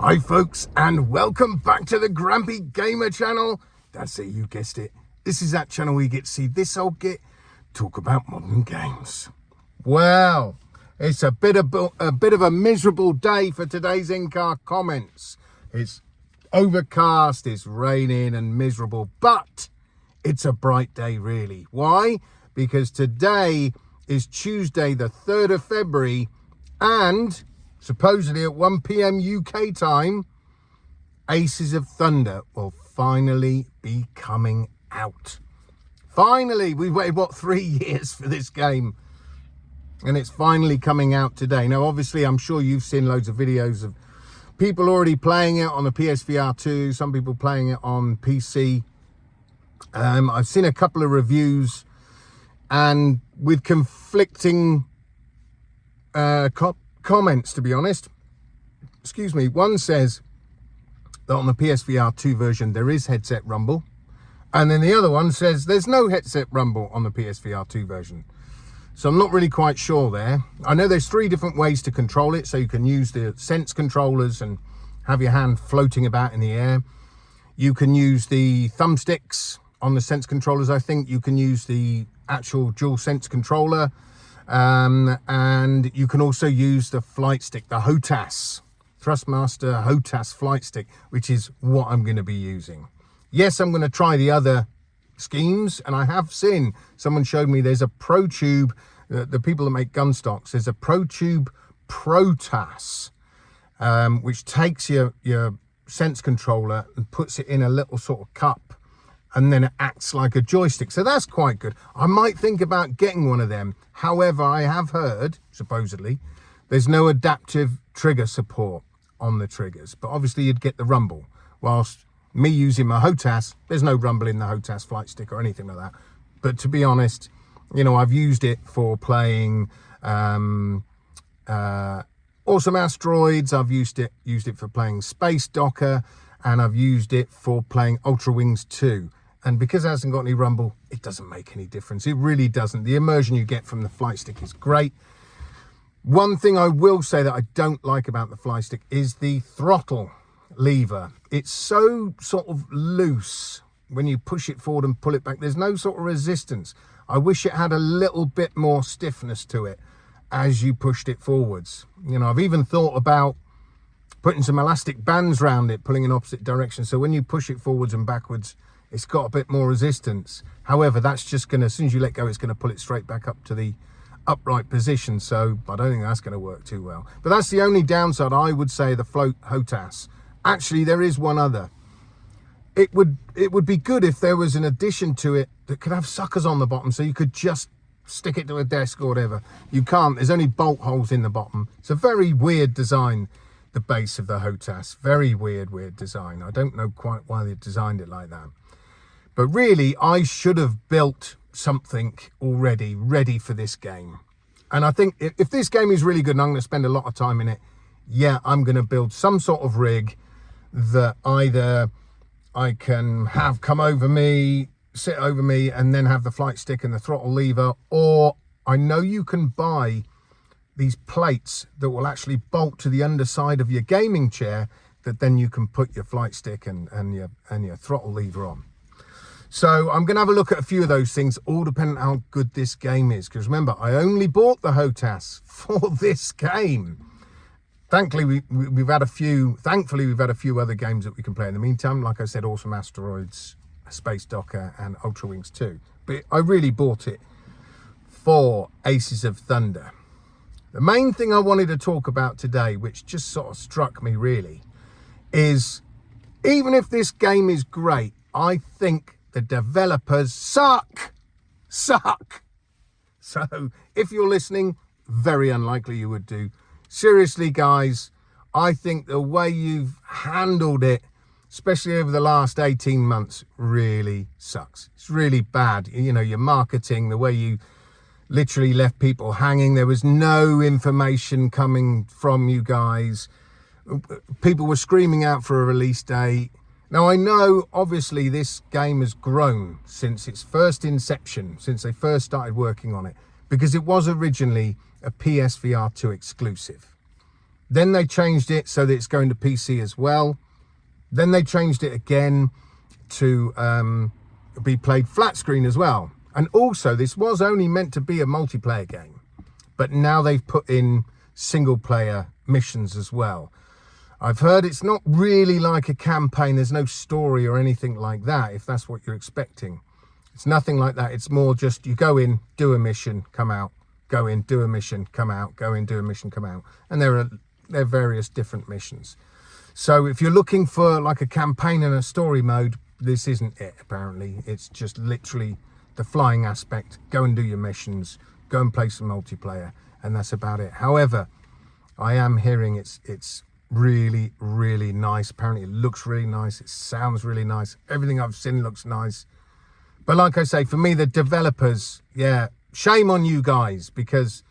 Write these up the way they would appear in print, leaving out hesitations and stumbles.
Hi folks, and welcome back to the Grampy Gamer channel. That's it, you guessed it. This is that channel where you get to see this old git talk about modern games. Well, it's a bit of a miserable day for today's in-car comments. It's overcast, it's raining and miserable, but it's a bright day really. Why? Because today is Tuesday the 3rd of February and supposedly at 1 PM UK time, Aces of Thunder will finally be coming out. Finally, we've waited, 3 years for this game. And it's finally coming out today. Now, obviously, I'm sure you've seen loads of videos of people already playing it on the PSVR 2, some people playing it on PC. I've seen a couple of reviews and with conflicting comments, to be honest. Excuse me. One says that on the PSVR 2 version there is headset rumble, and then the other one says there's no headset rumble on the PSVR 2 version. So I'm not really quite sure there. I know there's 3 different ways to control it, so you can use the Sense controllers and have your hand floating about in the air. You can use the thumbsticks on the Sense controllers. I think you can use the actual DualSense controller. And you can also use the flight stick, the HOTAS, Thrustmaster HOTAS flight stick, which is what I'm going to be using. Yes, I'm going to try the other schemes, and I have seen, someone showed me there's a ProTube, the people that make gun stocks, there's a ProTube ProTAS, which takes your Sense controller and puts it in a little sort of cup, and then it acts like a joystick. So that's quite good. I might think about getting one of them. However, I have heard, supposedly, there's no adaptive trigger support on the triggers. But obviously you'd get the rumble. Whilst me using my HOTAS, there's no rumble in the HOTAS flight stick or anything like that. But to be honest, you know, I've used it for playing Awesome Asteroids. I've used it for playing Space Docker. And I've used it for playing Ultra Wings 2. And because it hasn't got any rumble, it doesn't make any difference. It really doesn't. The immersion you get from the flight stick is great. One thing I will say that I don't like about the flight stick is the throttle lever. It's so sort of loose when you push it forward and pull it back. There's no sort of resistance. I wish it had a little bit more stiffness to it as you pushed it forwards. You know, I've even thought about putting some elastic bands around it, pulling in opposite directions. So when you push it forwards and backwards, it's got a bit more resistance. However, that's just going to, as soon as you let go, it's going to pull it straight back up to the upright position. So I don't think that's going to work too well. But that's the only downside, I would say, the float HOTAS. Actually, there is one other. It would be good if there was an addition to it that could have suckers on the bottom, so you could just stick it to a desk or whatever. You can't. There's only bolt holes in the bottom. It's a very weird design, the base of the HOTAS. Very weird design. I don't know quite why they designed it like that. But really, I should have built something already ready for this game. And I think if this game is really good and I'm going to spend a lot of time in it, yeah, I'm going to build some sort of rig that either I can have come over me, sit over me, and then have the flight stick and the throttle lever. Or I know you can buy these plates that will actually bolt to the underside of your gaming chair that then you can put your flight stick and your throttle lever on. So I'm going to have a look at a few of those things, all depending on how good this game is. Because remember, I only bought the HOTAS for this game. Thankfully, we've had a few other games that we can play in the meantime. Like I said, Awesome Asteroids, Space Docker, and Ultra Wings 2. But I really bought it for Aces of Thunder. The main thing I wanted to talk about today, which just sort of struck me really, is even if this game is great, I think the developers suck. So if you're listening, very unlikely you would do. Seriously, guys, I think the way you've handled it, especially over the last 18 months, really sucks. It's really bad. You know, your marketing, the way you literally left people hanging. There was no information coming from you guys. People were screaming out for a release date. Now, I know, obviously, this game has grown since its first inception, since they first started working on it, because it was originally a PSVR 2 exclusive. Then they changed it so that it's going to PC as well. Then they changed it again to be played flat screen as well. And also, this was only meant to be a multiplayer game, but now they've put in single player missions as well. I've heard it's not really like a campaign. There's no story or anything like that, if that's what you're expecting. It's nothing like that. It's more just you go in, do a mission, come out, go in, do a mission, come out, go in, do a mission, come out. And there are various different missions. So if you're looking for like a campaign and a story mode, this isn't it, apparently. It's just literally the flying aspect. Go and do your missions, go and play some multiplayer, and that's about it. However, I am hearing it's really, really nice. Apparently it looks really nice. It sounds really nice. Everything I've seen looks nice. But like I say, for me, the developers, yeah, shame on you guys, because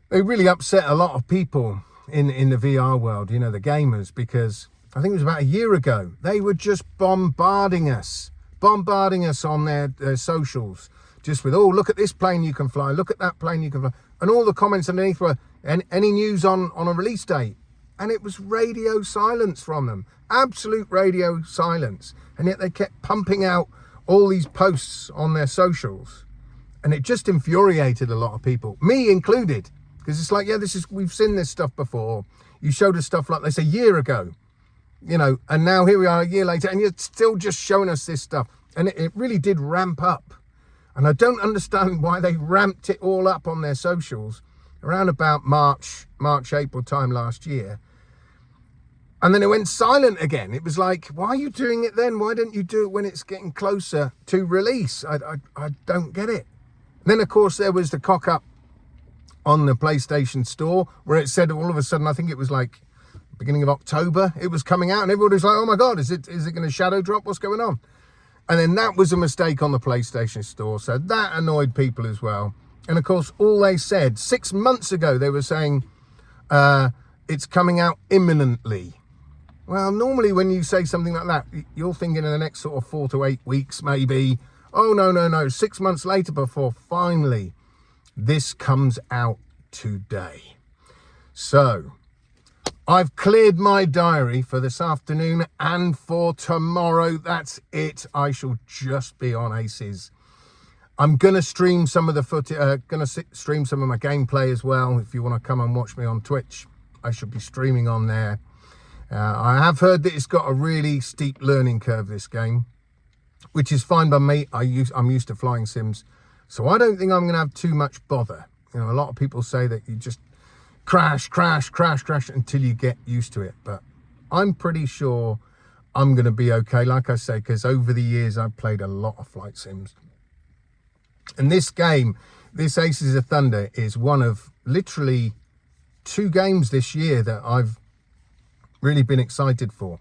they really upset a lot of people in the VR world, you know, the gamers, because I think it was about a year ago, they were just bombarding us on their socials, just with, oh, look at this plane you can fly, look at that plane you can fly. And all the comments underneath were, any news on a release date? And it was radio silence from them, absolute radio silence. And yet they kept pumping out all these posts on their socials. And it just infuriated a lot of people, me included. Because it's like, yeah, we've seen this stuff before. You showed us stuff like this a year ago, you know, and now here we are a year later, and you're still just showing us this stuff. And it really did ramp up. And I don't understand why they ramped it all up on their socials around about March, April time last year. And then it went silent again. It was like, why are you doing it then? Why don't you do it when it's getting closer to release? I don't get it. And then, of course, there was the cock up on the PlayStation Store where it said all of a sudden, I think it was like beginning of October, it was coming out, and everybody was like, oh my God, is it going to shadow drop? What's going on? And then that was a mistake on the PlayStation Store. So that annoyed people as well. And of course, all they said 6 months ago, they were saying it's coming out imminently. Well, normally when you say something like that, you're thinking in the next sort of 4 to 8 weeks, maybe. Oh, no. 6 months later before finally this comes out today. So I've cleared my diary for this afternoon and for tomorrow. That's it. I shall just be on Aces. I'm going to stream some of the footage, stream some of my gameplay as well. If you want to come and watch me on Twitch, I should be streaming on there. I have heard that it's got a really steep learning curve, this game, which is fine by me. I'm used to flying sims, so I don't think I'm going to have too much bother. You know, a lot of people say that you just crash until you get used to it, but I'm pretty sure I'm going to be okay, like I say, because over the years I've played a lot of flight sims. And this game, this Aces of Thunder, is one of literally 2 games this year that I've really been excited for.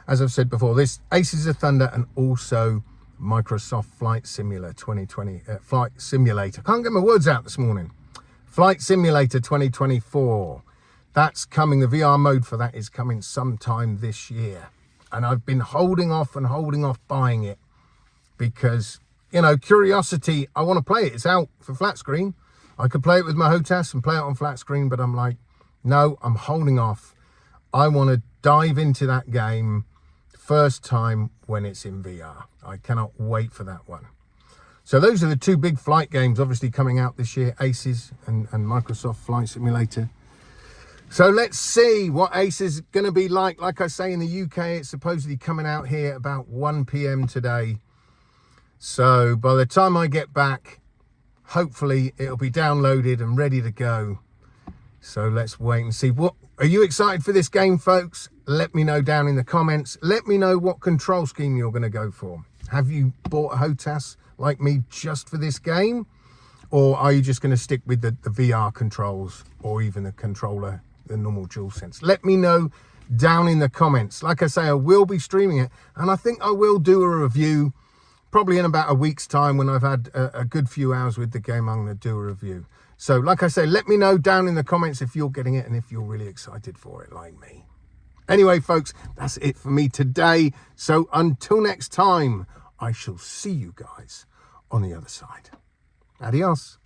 As I've said before, this Aces of Thunder and also Microsoft Flight Simulator 2020, Flight Simulator. Can't get my words out this morning. Flight Simulator 2024. That's coming. The VR mode for that is coming sometime this year. And I've been holding off buying it because, you know, curiosity, I want to play it. It's out for flat screen. I could play it with my HOTAS and play it on flat screen, but I'm like, no, I'm holding off. I want to dive into that game first time when it's in VR. I cannot wait for that one. So those are the 2 big flight games obviously coming out this year, Aces and Microsoft Flight Simulator. So let's see what Aces is going to be like. Like I say, in the UK, it's supposedly coming out here at about 1 p.m. today. So by the time I get back, hopefully it'll be downloaded and ready to go. So let's wait and see. What are you excited for this game, folks? Let me know down in the comments. Let me know what control scheme you're going to go for. Have you bought a HOTAS like me just for this game? Or are you just going to stick with the VR controls or even the controller, the normal DualSense? Let me know down in the comments. Like I say, I will be streaming it, and I think I will do a review probably in about a week's time when I've had a good few hours with the game. I'm going to do a review. So like I say, let me know down in the comments if you're getting it and if you're really excited for it like me. Anyway, folks, that's it for me today. So until next time, I shall see you guys on the other side. Adios.